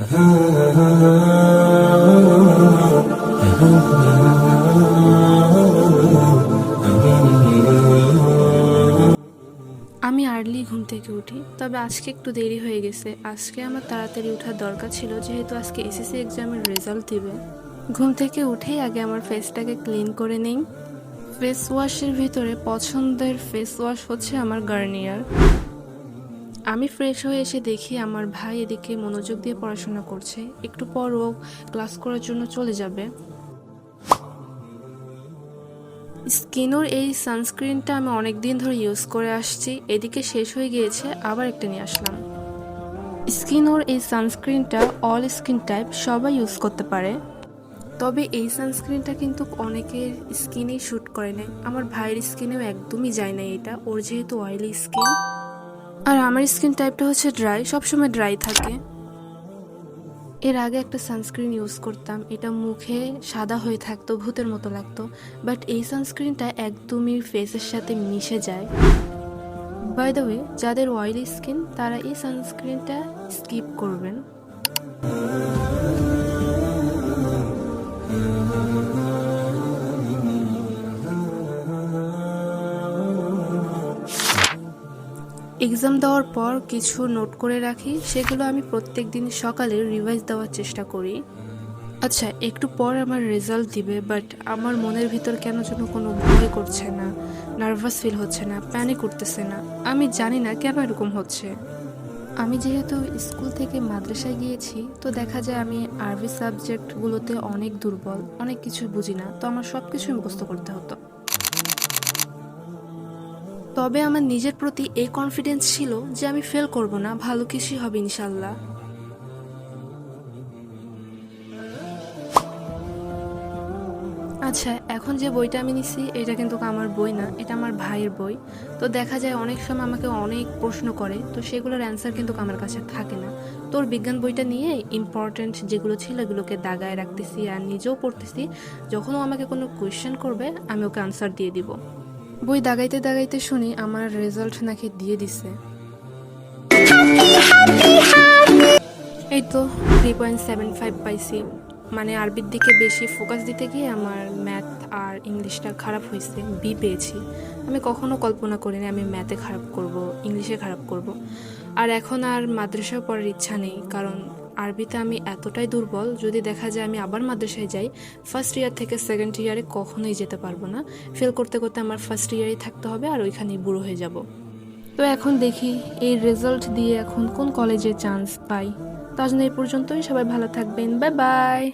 আমি আর্লি ঘুম থেকে উঠি, তবে আজকে একটু দেরি হয়ে গেছে। আজকে আমার তাড়াতাড়ি ওঠার দরকার ছিল, যেহেতু আজকে এসএসসি এক্সামের রেজাল্ট দিবে। ঘুম থেকে উঠেই আগে আমার ফেসটাকে ক্লিন করে নিই। ফেস ওয়াশের ভিতরে পছন্দের ফেস ওয়াশ হচ্ছে আমার গার্নিয়ার। আমি ফ্রেশ হয়ে এসে দেখি আমার ভাই এদিকে মনোযোগ দিয়ে পড়াশোনা করছে। একটু পর ও ক্লাস করার জন্য চলে যাবে। স্কিনোর এই সানস্ক্রিনটা আমি অনেক দিন ধরে ইউজ করে আসছি, এদিকে শেষ হয়ে গিয়েছে, আবার একটা নিয়ে আসলাম। স্কিনোর এই সানস্ক্রিনটা অল স্কিন টাইপ সবাই ইউজ করতে পারে, তবে এই সানস্ক্রিনটা কিন্তু অনেকের স্কিনেই শ্যুট করে না। আমার ভাইয়ের স্কিনেও একদমই যায় না এটা, ওর যেহেতু অয়েলি স্কিন। আর আমার স্কিন টাইপটা হচ্ছে ড্রাই, সবসময় ড্রাই থাকে। এর আগে একটা সানস্ক্রিন ইউজ করতাম, এটা মুখে সাদা হয়ে থাকতো, ভূতের মতো লাগতো। বাট এই সানস্ক্রিনটা একদমই ফেসের সাথে মিশে যায়। বাই দ্য ওয়ে, যাদের অয়েলি স্কিন তারা এই সানস্ক্রিনটা স্কিপ করবেন। এক্সাম দেওয়ার পর কিছু নোট করে রাখি, সেগুলো আমি প্রত্যেক দিন সকালে রিভাইজ দেওয়ার চেষ্টা করি। আচ্ছা, একটু পর আমার রেজাল্ট দিবে, বাট আমার মনের ভিতর কেন যেন কোনো ভয় করছে না, নার্ভাস ফিল হচ্ছে না, প্যানিক করতেছে না। আমি জানি না কেন এরকম হচ্ছে। আমি যেহেতু স্কুল থেকে মাদ্রাসায় গিয়েছি, তো দেখা যায় আমি আরবি সাবজেক্টগুলোতে অনেক দুর্বল, অনেক কিছু বুঝি না, তো আমার সব কিছুই মুখস্থ করতে হতো। তবে আমার নিজের প্রতি এই কনফিডেন্স ছিল যে আমি ফেল করব না, ভালো কিছুই হবে ইনশাল্লাহ। আচ্ছা, এখন যে বইটা আমি নিছি এটা কিন্তু আমার বই না, এটা আমার ভাইয়ের বই। তো দেখা যায় অনেক সময় আমাকে অনেক প্রশ্ন করে, তো সেগুলোর অ্যান্সার কিন্তু আমার কাছে থাকে না। তোর বিজ্ঞান বইটা নিয়ে ইম্পর্টেন্ট যেগুলো ছিল এগুলোকে দাগায় রাখতেছি আর নিজেও পড়তেছি। যখন ও আমাকে কোনো কোয়েশ্চেন করবে আমি ওকে আনসার দিয়ে দিব। বই দাগাইতে দাগাইতে শুনি আমার রেজাল্ট নাকি দিয়ে দিছে। এই তো 3.75 পাইছি। মানে আরবির দিকে বেশি ফোকাস দিতে গিয়ে আমার ম্যাথ আর ইংলিশটা খারাপ হয়েছে, বি পেয়েছি। আমি কখনো কল্পনা করিনি আমি ম্যাথে খারাপ করব, ইংলিশে খারাপ করব। আর এখন আর মাদ্রাসায় পড়ার ইচ্ছা নেই, কারণ আরবিতে আমি এতটাই দুর্বল, যদি দেখা যায় আমি আবার মাদ্রাসায় যাই, ফার্স্ট ইয়ার থেকে সেকেন্ড ইয়ারে কখনোই যেতে পারবো না। ফেল করতে করতে আমার ফার্স্ট ইয়ারেই থাকতে হবে, আর ওইখানেই বুড়ো হয়ে যাব। তো এখন দেখি এই রেজাল্ট দিয়ে এখন কোন কলেজে চান্স পাই। তো আজ এই পর্যন্তই, সবাই ভালো থাকবেন, বাই বাই।